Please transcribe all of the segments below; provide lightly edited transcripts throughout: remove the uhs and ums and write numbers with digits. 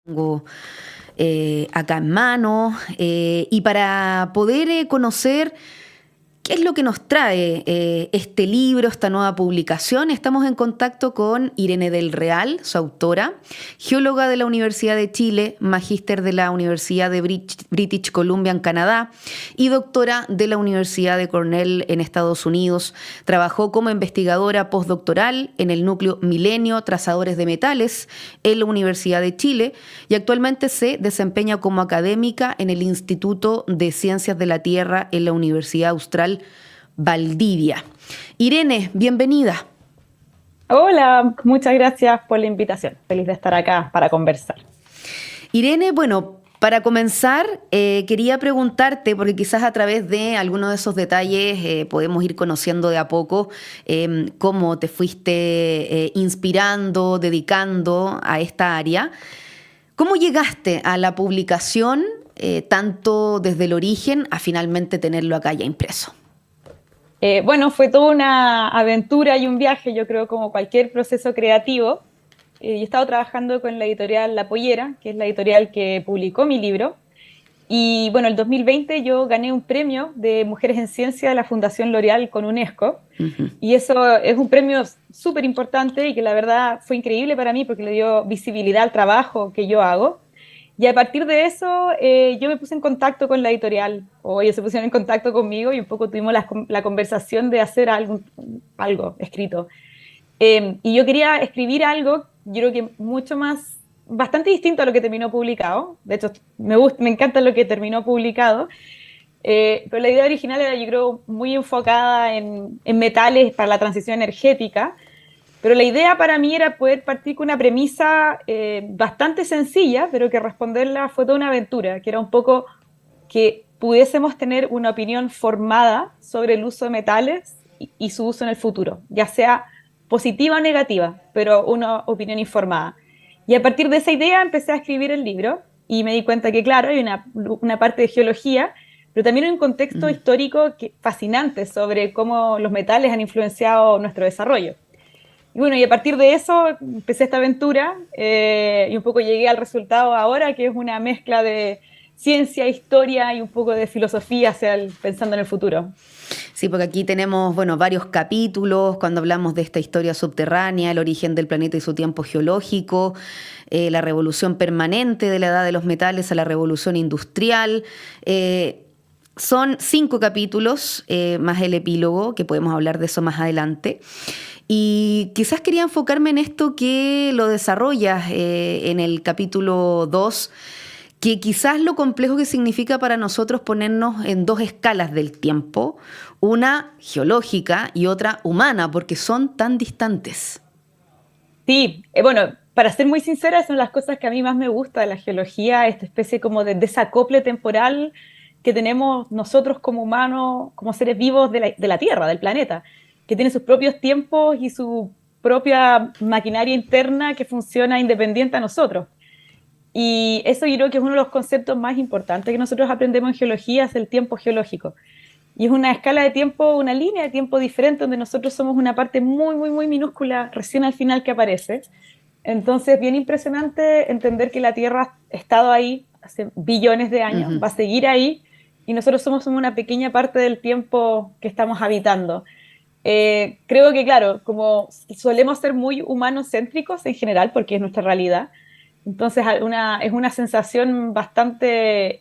Tengo acá en mano y para poder conocer qué es lo que nos trae este libro, esta nueva publicación, estamos en contacto con Irene del Real, su autora, geóloga de la Universidad de Chile, magíster de la Universidad de British Columbia en Canadá y doctora de la Universidad de Cornell en Estados Unidos. Trabajó como investigadora postdoctoral en el núcleo Milenio Trazadores de Metales en la Universidad de Chile y actualmente se desempeña como académica en el Instituto de Ciencias de la Tierra en la Universidad Austral Valdivia. Irene, bienvenida. Hola, muchas gracias por la invitación. Feliz de estar acá para conversar. Irene, bueno, para comenzar, quería preguntarte, porque quizás a través de algunos de esos detalles podemos ir conociendo de a poco cómo te fuiste inspirando, dedicando a esta área. ¿Cómo llegaste a la publicación, tanto desde el origen a finalmente tenerlo acá ya impreso? Bueno, fue toda una aventura y un viaje, yo creo, como cualquier proceso creativo. Yo he estado trabajando con la editorial La Pollera, que es la editorial que publicó mi libro. Y bueno, el 2020 yo gané un premio de Mujeres en Ciencia de la Fundación L'Oréal con UNESCO. Ujú. Y eso es un premio súper importante y que la verdad fue increíble para mí porque le dio visibilidad al trabajo que yo hago. Y a partir de eso, yo me puse en contacto con la editorial, o ellos se pusieron en contacto conmigo y un poco tuvimos la conversación de hacer algo escrito. Y yo quería escribir algo, yo creo que mucho más, bastante distinto a lo que terminó publicado. De hecho, me encanta lo que terminó publicado. Pero la idea original era, yo creo, muy enfocada en metales para la transición energética. Pero la idea para mí era poder partir con una premisa bastante sencilla, pero que responderla fue toda una aventura, que era un poco que pudiésemos tener una opinión formada sobre el uso de metales y su uso en el futuro, ya sea positiva o negativa, pero una opinión informada. Y a partir de esa idea empecé a escribir el libro y me di cuenta que, claro, hay una parte de geología, pero también hay un contexto Mm. histórico fascinante sobre cómo los metales han influenciado nuestro desarrollo. Y bueno, y a partir de eso empecé esta aventura y un poco llegué al resultado ahora, que es una mezcla de ciencia, historia y un poco de filosofía pensando en el futuro. Sí, porque aquí tenemos, bueno, varios capítulos cuando hablamos de esta historia subterránea, el origen del planeta y su tiempo geológico, la revolución permanente de la edad de los metales a la revolución industrial. Son 5 capítulos, más el epílogo, que podemos hablar de eso más adelante. Y quizás quería enfocarme en esto que lo desarrollas en el capítulo 2, que quizás lo complejo que significa para nosotros ponernos en 2 escalas del tiempo, una geológica y otra humana, porque son tan distantes. Sí, bueno, para ser muy sincera, son las cosas que a mí más me gusta de la geología, esta especie como de desacople temporal que tenemos nosotros como humanos, como seres vivos de la Tierra, del planeta, que tiene sus propios tiempos y su propia maquinaria interna que funciona independiente a nosotros. Y eso yo creo que es uno de los conceptos más importantes que nosotros aprendemos en geología, es el tiempo geológico. Y es una escala de tiempo, una línea de tiempo diferente donde nosotros somos una parte muy, muy, muy minúscula recién al final que aparece. Entonces, bien impresionante entender que la Tierra ha estado ahí hace billones de años, Ujú. va a seguir ahí, y nosotros somos una pequeña parte del tiempo que estamos habitando. Creo que, claro, como solemos ser muy humanocéntricos en general, porque es nuestra realidad, entonces es una sensación bastante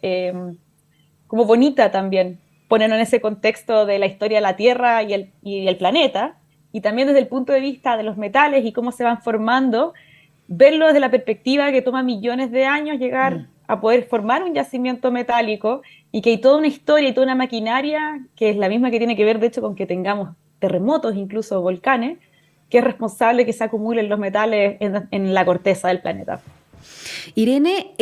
como bonita también, ponerlo en ese contexto de la historia de la Tierra y el planeta, y también desde el punto de vista de los metales y cómo se van formando, verlo desde la perspectiva que toma millones de años llegar Mm. a poder formar un yacimiento metálico y que hay toda una historia y toda una maquinaria que es la misma que tiene que ver, de hecho, con que tengamos terremotos, incluso volcanes, que es responsable que se acumulen los metales en la corteza del planeta. Irene,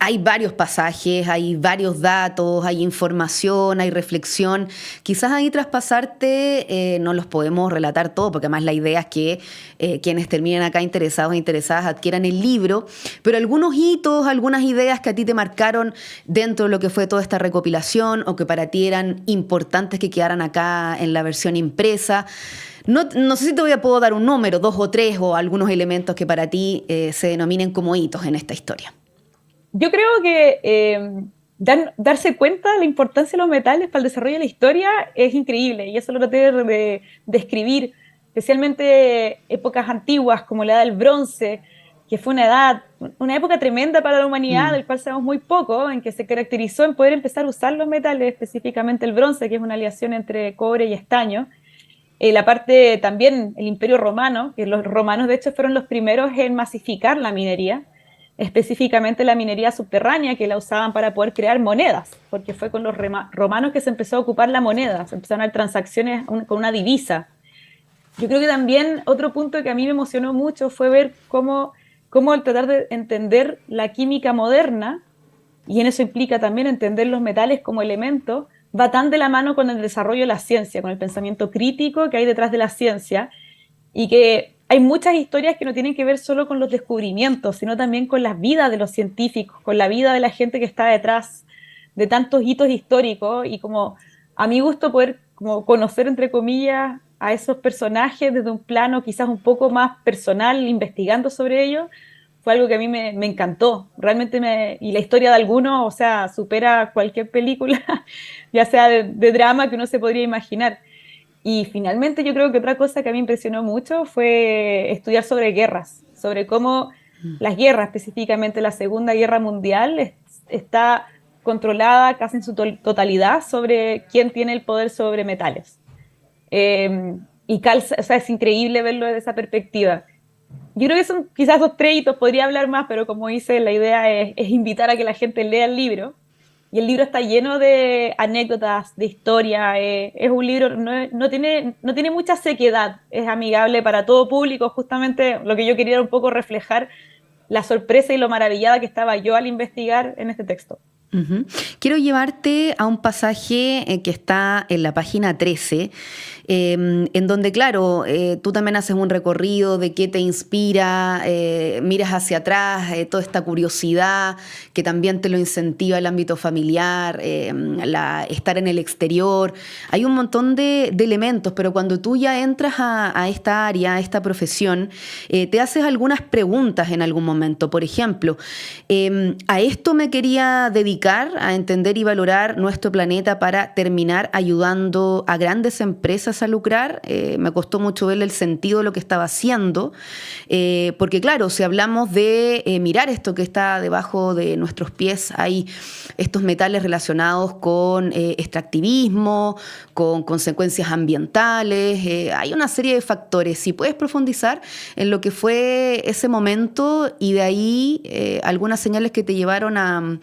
hay varios pasajes, hay varios datos, hay información, hay reflexión. Quizás ahí traspasarte no los podemos relatar todo, porque además la idea es que quienes terminen acá interesados e interesadas adquieran el libro, pero algunos hitos, algunas ideas que a ti te marcaron dentro de lo que fue toda esta recopilación o que para ti eran importantes que quedaran acá en la versión impresa. No sé si puedo dar un número, dos o tres, o algunos elementos que para ti se denominen como hitos en esta historia. Yo creo que darse cuenta de la importancia de los metales para el desarrollo de la historia es increíble, y eso lo traté de describir, especialmente épocas antiguas como la edad del bronce, que fue una época tremenda para la humanidad, Mm. del cual sabemos muy poco, en que se caracterizó en poder empezar a usar los metales, específicamente el bronce, que es una aleación entre cobre y estaño. La parte también, el Imperio Romano, que los romanos de hecho fueron los primeros en masificar la minería, específicamente la minería subterránea, que la usaban para poder crear monedas, porque fue con los romanos que se empezó a ocupar la moneda, se empezaron a dar transacciones con una divisa. Yo creo que también otro punto que a mí me emocionó mucho fue ver cómo al tratar de entender la química moderna, y en eso implica también entender los metales como elementos, va tan de la mano con el desarrollo de la ciencia, con el pensamiento crítico que hay detrás de la ciencia, y que hay muchas historias que no tienen que ver solo con los descubrimientos, sino también con las vidas de los científicos, con la vida de la gente que está detrás de tantos hitos históricos, y como a mi gusto poder como conocer, entre comillas, a esos personajes desde un plano quizás un poco más personal, investigando sobre ellos, fue algo que a mí me encantó. Realmente y la historia de algunos, o sea, supera cualquier película, ya sea de drama que uno se podría imaginar. Y finalmente yo creo que otra cosa que a mí me impresionó mucho fue estudiar sobre guerras, sobre cómo las guerras, específicamente la Segunda Guerra Mundial, está controlada casi en su totalidad sobre quién tiene el poder sobre metales. Y calza, o sea, es increíble verlo desde esa perspectiva. Yo creo que son quizás dos créditos, podría hablar más, pero como hice, la idea es invitar a que la gente lea el libro. Y el libro está lleno de anécdotas, de historia. Es un libro, no tiene mucha sequedad, es amigable para todo público. Justamente lo que yo quería era un poco reflejar la sorpresa y lo maravillada que estaba yo al investigar en este texto. Ujú. Quiero llevarte a un pasaje que está en la página 13, en donde, claro, tú también haces un recorrido de qué te inspira, miras hacia atrás, toda esta curiosidad que también te lo incentiva el ámbito familiar, estar en el exterior. Hay un montón de elementos, pero cuando tú ya entras a esta área, a esta profesión, te haces algunas preguntas en algún momento. Por ejemplo, a esto me quería dedicar, a entender y valorar nuestro planeta para terminar ayudando a grandes empresas a lucrar. Me costó mucho ver el sentido de lo que estaba haciendo, porque claro, si hablamos de mirar esto que está debajo de nuestros pies, hay estos metales relacionados con extractivismo, con consecuencias ambientales, hay una serie de factores. Si puedes profundizar en lo que fue ese momento y de ahí algunas señales que te llevaron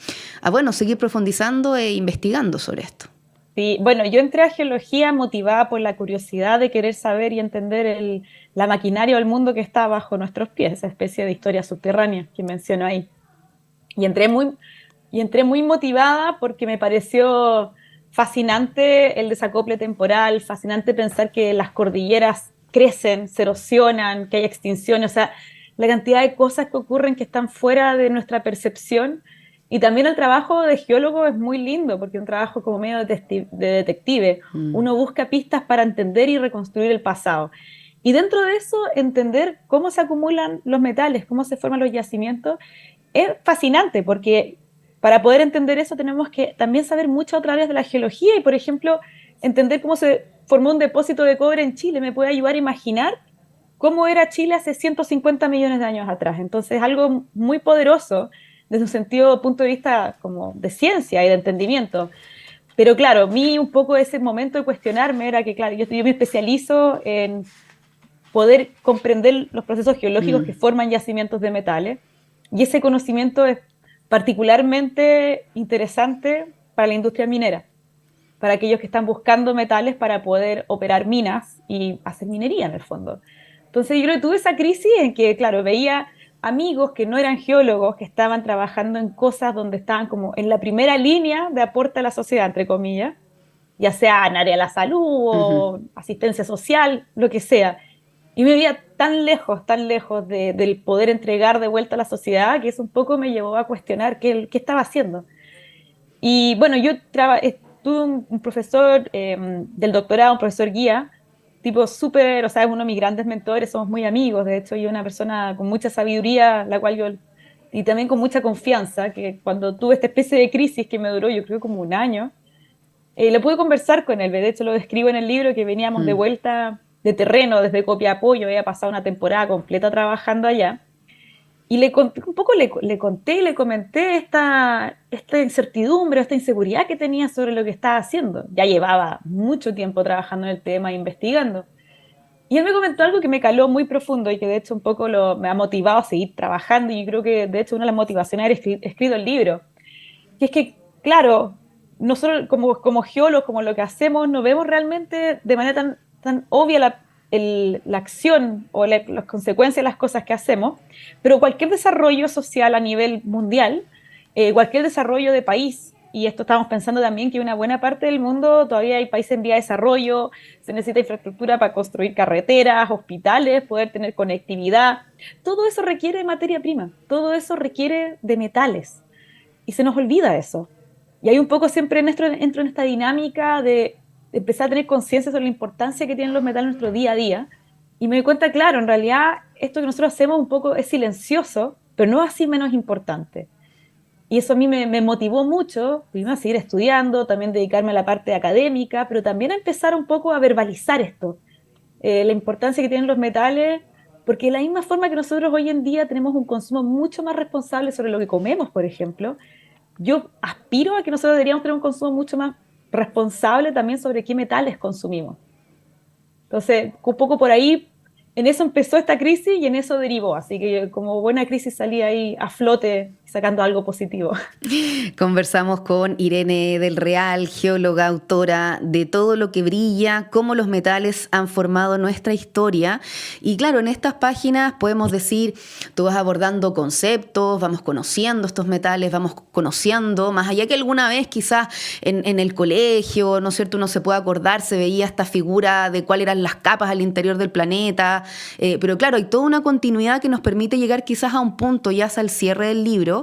bueno, seguir profundizando e investigando sobre esto. Sí, bueno, yo entré a geología motivada por la curiosidad de querer saber y entender la maquinaria o el mundo que está bajo nuestros pies, esa especie de historia subterránea que menciono ahí. Y entré muy motivada porque me pareció fascinante el desacople temporal, fascinante pensar que las cordilleras crecen, se erosionan, que hay extinciones, o sea, la cantidad de cosas que ocurren que están fuera de nuestra percepción. Y también el trabajo de geólogo es muy lindo, porque es un trabajo como medio de detective. Uno busca pistas para entender y reconstruir el pasado. Y dentro de eso, entender cómo se acumulan los metales, cómo se forman los yacimientos, es fascinante, porque para poder entender eso tenemos que también saber muchas otras áreas de la geología, y por ejemplo, entender cómo se formó un depósito de cobre en Chile me puede ayudar a imaginar cómo era Chile hace 150 millones de años atrás. Entonces es algo muy poderoso desde un sentido, punto de vista como de ciencia y de entendimiento. Pero claro, a mí un poco ese momento de cuestionarme era que, claro, yo me especializo en poder comprender los procesos geológicos que forman yacimientos de metales, y ese conocimiento es particularmente interesante para la industria minera, para aquellos que están buscando metales para poder operar minas y hacer minería en el fondo. Entonces yo creo que tuve esa crisis en que, claro, veía amigos que no eran geólogos, que estaban trabajando en cosas donde estaban como en la primera línea de aporte a la sociedad, entre comillas, ya sea en área de la salud o asistencia social, lo que sea. Y me veía tan lejos del poder entregar de vuelta a la sociedad, que eso un poco me llevó a cuestionar qué estaba haciendo. Y bueno, yo tuve un profesor del doctorado, un profesor guía, tipo súper, o sea, es uno de mis grandes mentores, somos muy amigos, de hecho, y una persona con mucha sabiduría, la cual yo, y también con mucha confianza, que cuando tuve esta especie de crisis que me duró, yo creo, como un año, lo pude conversar con él, de hecho lo describo en el libro, que veníamos de Mm, vuelta de terreno desde Copiapó, yo había pasado una temporada completa trabajando allá, y le conté, un poco le conté y le comenté esta incertidumbre, esta inseguridad que tenía sobre lo que estaba haciendo. Ya llevaba mucho tiempo trabajando en el tema, investigando. Y él me comentó algo que me caló muy profundo y que de hecho un poco me ha motivado a seguir trabajando y yo creo que de hecho una de las motivaciones es haber escrito el libro. Que es que, claro, nosotros como geólogos, como lo que hacemos, no vemos realmente de manera tan obvia la acción o las consecuencias de las cosas que hacemos, pero cualquier desarrollo social a nivel mundial, cualquier desarrollo de país, y esto estamos pensando también que una buena parte del mundo todavía hay países en vía de desarrollo, se necesita infraestructura para construir carreteras, hospitales, poder tener conectividad, todo eso requiere materia prima, todo eso requiere de metales y se nos olvida eso. Y hay un poco siempre entro en esta dinámica de empezar a tener conciencia sobre la importancia que tienen los metales en nuestro día a día. Y me doy cuenta, claro, en realidad esto que nosotros hacemos un poco es silencioso, pero no así menos importante. Y eso a mí me motivó mucho, primero a seguir estudiando, también dedicarme a la parte académica, pero también a empezar un poco a verbalizar esto, la importancia que tienen los metales, porque de la misma forma que nosotros hoy en día tenemos un consumo mucho más responsable sobre lo que comemos, por ejemplo, yo aspiro a que nosotros deberíamos tener un consumo mucho más responsable también sobre qué metales consumimos. Entonces, un poco por ahí, en eso empezó esta crisis y en eso derivó. Así que yo, como buena crisis salí ahí a flote sacando algo positivo. Conversamos con Irene del Real, geóloga, autora de Todo lo que brilla, cómo los metales han formado nuestra historia. Y claro, en estas páginas podemos decir, tú vas abordando conceptos, vamos conociendo estos metales, vamos conociendo, más allá que alguna vez quizás en el colegio, ¿no es cierto?, uno se puede acordar, se veía esta figura de cuáles eran las capas al interior del planeta, pero claro, hay toda una continuidad que nos permite llegar quizás a un punto, ya hacia el cierre del libro,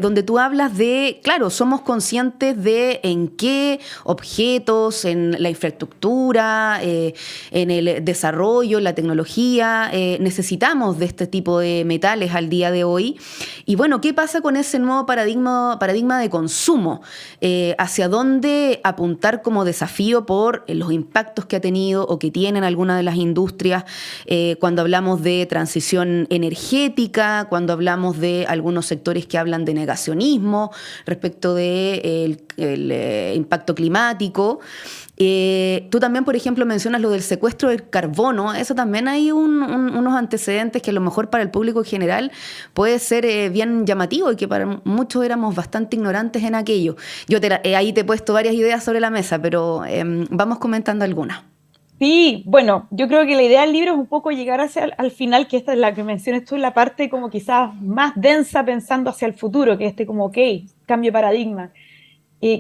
donde tú hablas de, claro, somos conscientes de en qué objetos, en la infraestructura, en el desarrollo, la tecnología, necesitamos de este tipo de metales al día de hoy. Y bueno, ¿qué pasa con ese nuevo paradigma de consumo? ¿Hacia dónde apuntar como desafío por los impactos que ha tenido o que tienen algunas de las industrias cuando hablamos de transición energética, cuando hablamos de algunos sectores que hablan de negacionismo respecto del impacto climático? Tú también, por ejemplo, mencionas lo del secuestro del carbono. Eso también hay unos antecedentes que a lo mejor para el público en general puede ser bien llamativo y que para muchos éramos bastante ignorantes en aquello. Ahí te he puesto varias ideas sobre la mesa, pero vamos comentando algunas. Sí, bueno, yo creo que la idea del libro es un poco llegar hacia al final, que esta es la que mencionas tú, la parte como quizás más densa pensando hacia el futuro, que como, ok, cambio de paradigma.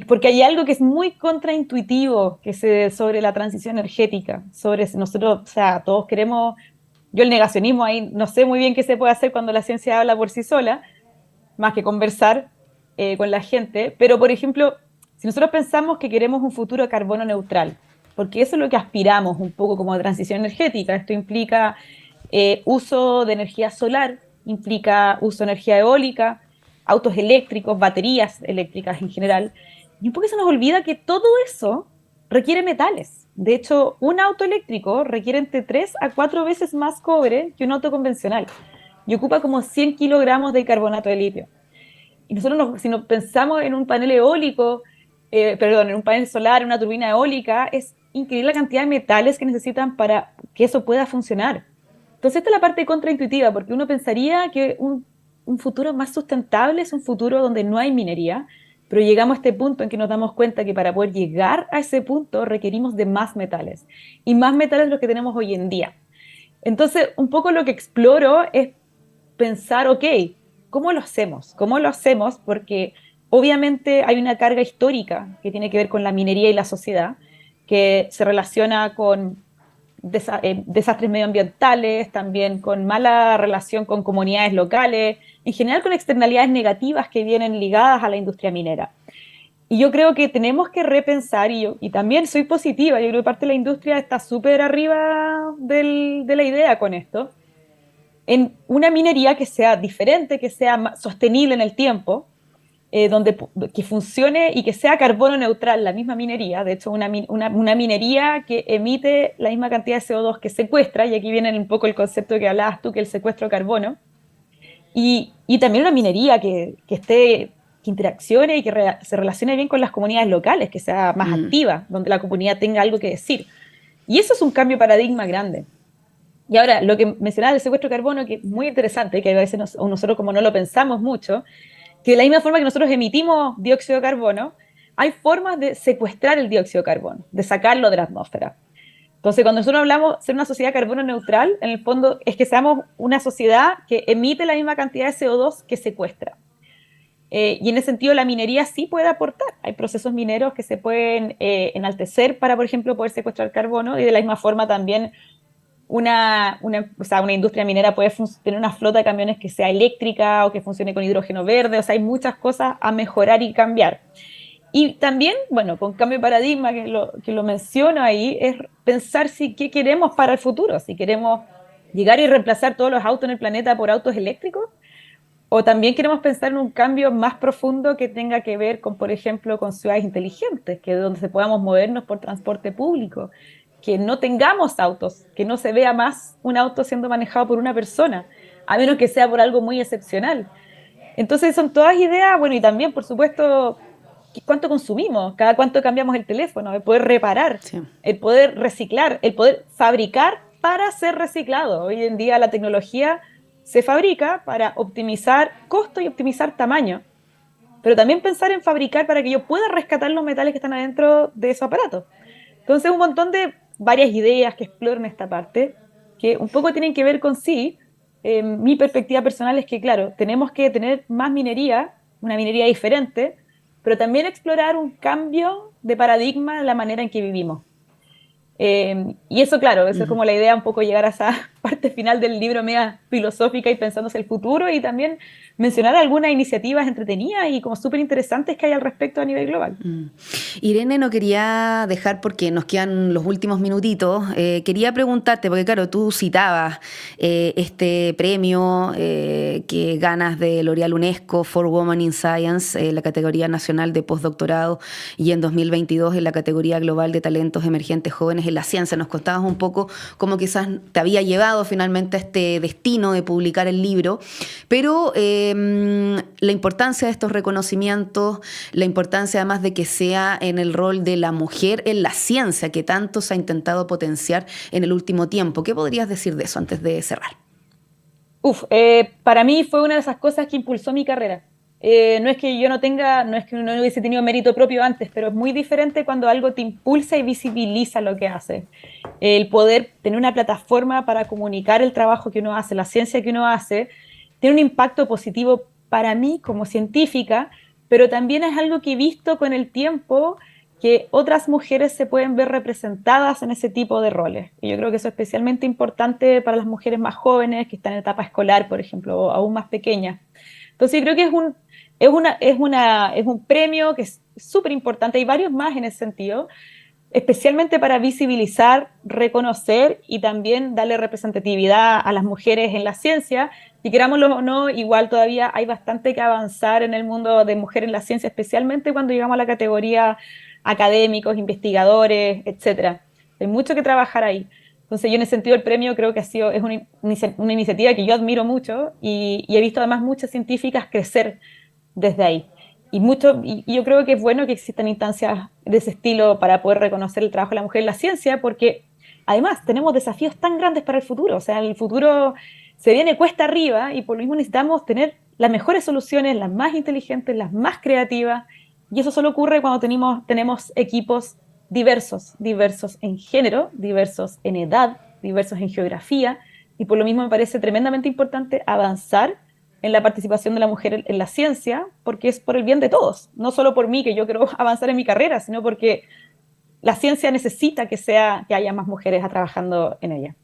Porque hay algo que es muy contraintuitivo sobre la transición energética, sobre si nosotros, o sea, todos queremos, yo el negacionismo ahí no sé muy bien qué se puede hacer cuando la ciencia habla por sí sola, más que conversar con la gente, pero por ejemplo, si nosotros pensamos que queremos un futuro carbono neutral, porque eso es lo que aspiramos un poco como transición energética, esto implica uso de energía solar, implica uso de energía eólica, autos eléctricos, baterías eléctricas en general, y un poco se nos olvida que todo eso requiere metales. De hecho, un auto eléctrico requiere entre 3 a 4 veces más cobre que un auto convencional y ocupa como 100 kilogramos de carbonato de litio. Y nosotros, si nos pensamos en un panel eólico, perdón, en un panel solar, en una turbina eólica, es increíble la cantidad de metales que necesitan para que eso pueda funcionar. Entonces, esta es la parte contraintuitiva, porque uno pensaría que un futuro más sustentable es un futuro donde no hay minería, pero llegamos a este punto en que nos damos cuenta que para poder llegar a ese punto requerimos de más metales, y más metales de los que tenemos hoy en día. Entonces, un poco lo que exploro es pensar, ok, ¿cómo lo hacemos? ¿Cómo lo hacemos? Porque obviamente hay una carga histórica que tiene que ver con la minería y la sociedad, que se relaciona con desastres medioambientales, también con mala relación con comunidades locales, en general con externalidades negativas que vienen ligadas a la industria minera. Y yo creo que tenemos que repensar, y también soy positiva, yo creo que parte de la industria está súper arriba de la idea con esto, en una minería que sea diferente, que sea sostenible en el tiempo, que funcione y que sea carbono neutral la misma minería. De hecho, una minería que emite la misma cantidad de CO2 que secuestra, y aquí viene un poco el concepto que hablabas tú, que es el secuestro de carbono, y también una minería que interaccione y que se relacione bien con las comunidades locales, que sea más Mm, activa, donde la comunidad tenga algo que decir. Y eso es un cambio de paradigma grande. Y ahora, lo que mencionaba del secuestro de carbono, que es muy interesante, que a veces nosotros como no lo pensamos mucho, que de la misma forma que nosotros emitimos dióxido de carbono, hay formas de secuestrar el dióxido de carbono, de sacarlo de la atmósfera. Entonces, cuando nosotros hablamos de ser una sociedad carbono neutral, en el fondo es que seamos una sociedad que emite la misma cantidad de CO2 que secuestra. Y en ese sentido, la minería sí puede aportar. Hay procesos mineros que se pueden enaltecer para, por ejemplo, poder secuestrar carbono, y de la misma forma también o sea, una industria minera puede tener una flota de camiones que sea eléctrica o que funcione con hidrógeno verde. O sea, hay muchas cosas a mejorar y cambiar. Y también, bueno, con cambio de paradigma, que lo menciono ahí, es pensar qué queremos para el futuro. Si queremos llegar y reemplazar todos los autos en el planeta por autos eléctricos, o también queremos pensar en un cambio más profundo que tenga que ver con, por ejemplo, con ciudades inteligentes, que donde se podamos movernos por transporte público, que no tengamos autos, que no se vea más un auto siendo manejado por una persona, a menos que sea por algo muy excepcional. Entonces son todas ideas, bueno, y también, por supuesto, cuánto consumimos, cada cuánto cambiamos el teléfono, el poder reparar, sí. el poder reciclar, el poder fabricar para ser reciclado. Hoy en día la tecnología se fabrica para optimizar costo y optimizar tamaño, pero también pensar en fabricar para que yo pueda rescatar los metales que están adentro de esos aparatos. Entonces, un montón de varias ideas que exploran esta parte, que un poco tienen que ver con sí. Mi perspectiva personal es que, claro, tenemos que tener más minería, una minería diferente, pero también explorar un cambio de paradigma en la manera en que vivimos. Y eso, claro, eso es Ujú. como la idea, un poco llegar a esa parte final del libro media filosófica y pensándose el futuro, y también mencionar algunas iniciativas entretenidas y como súper interesantes que hay al respecto a nivel global. Mm. Irene, no quería dejar porque nos quedan los últimos minutitos. Quería preguntarte, porque claro, tú citabas este premio que ganas de L'Oréal UNESCO for Women in Science, la categoría nacional de postdoctorado, y en 2022 en la categoría global de talentos emergentes jóvenes en la ciencia. Nos contabas un poco cómo quizás te había llevado finalmente a este destino de publicar el libro, pero la importancia de estos reconocimientos, la importancia además de que sea en el rol de la mujer en la ciencia, que tanto se ha intentado potenciar en el último tiempo. ¿Qué podrías decir de eso antes de cerrar? Para mí fue una de esas cosas que impulsó mi carrera. No es que yo no tenga, no es que no hubiese tenido mérito propio antes, pero es muy diferente cuando algo te impulsa y visibiliza lo que hace. El poder tener una plataforma para comunicar el trabajo que uno hace, la ciencia que uno hace, tiene un impacto positivo para mí como científica, pero también es algo que he visto con el tiempo, que otras mujeres se pueden ver representadas en ese tipo de roles. Y yo creo que eso es especialmente importante para las mujeres más jóvenes, que están en etapa escolar, por ejemplo, o aún más pequeñas. Entonces, yo creo que es un premio que es súper importante. Hay varios más en ese sentido, especialmente para visibilizar, reconocer y también darle representatividad a las mujeres en la ciencia. Y querámoslo o no, igual todavía hay bastante que avanzar en el mundo de mujer en la ciencia, especialmente cuando llegamos a la categoría académicos, investigadores, etcétera. Hay mucho que trabajar ahí. Entonces yo en ese sentido el premio creo que es una iniciativa que yo admiro mucho, y he visto además muchas científicas crecer desde ahí. Y yo creo que es bueno que existan instancias de ese estilo para poder reconocer el trabajo de la mujer en la ciencia, porque además tenemos desafíos tan grandes para el futuro. O sea, el futuro se viene cuesta arriba, y por lo mismo necesitamos tener las mejores soluciones, las más inteligentes, las más creativas. Y eso solo ocurre cuando tenemos equipos diversos, diversos en género, diversos en edad, diversos en geografía. Y por lo mismo me parece tremendamente importante avanzar en la participación de la mujer en la ciencia, porque es por el bien de todos, no solo por mí, que yo quiero avanzar en mi carrera, sino porque la ciencia necesita que haya más mujeres trabajando en ella.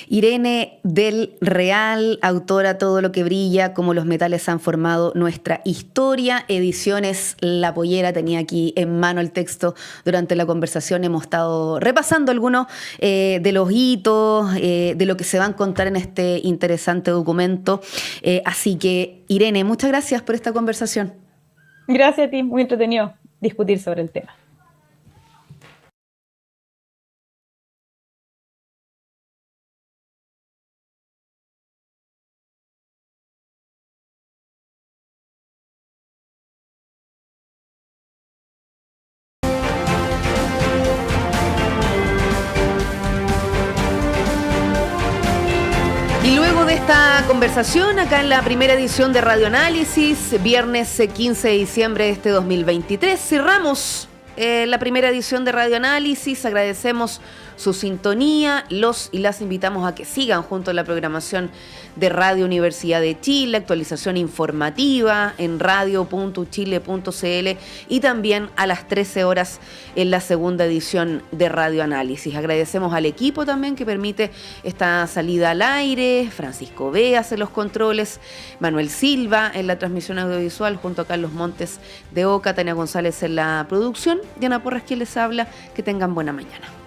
Irene del Real, autora Todo lo que brilla, cómo los metales han formado nuestra historia. Ediciones La Pollera, tenía aquí en mano el texto durante la conversación. Hemos estado repasando algunos de los hitos, de lo que se va a encontrar en este interesante documento. Así que, Irene, muchas gracias por esta conversación. Gracias a ti, muy entretenido discutir sobre el tema. Y luego de esta conversación, acá en la primera edición de Radio Análisis, viernes 15 de diciembre de este 2023, cerramos la primera edición de Radio Análisis. Agradecemos su sintonía, los y las invitamos a que sigan junto a la programación de Radio Universidad de Chile, actualización informativa en radio.chile.cl y también a las 13 horas en la segunda edición de Radio Análisis. Agradecemos al equipo también que permite esta salida al aire, Francisco Beas en los controles, Manuel Silva en la transmisión audiovisual junto a Carlos Montes de Oca, Tania González en la producción, Diana Porras quien les habla, que tengan buena mañana.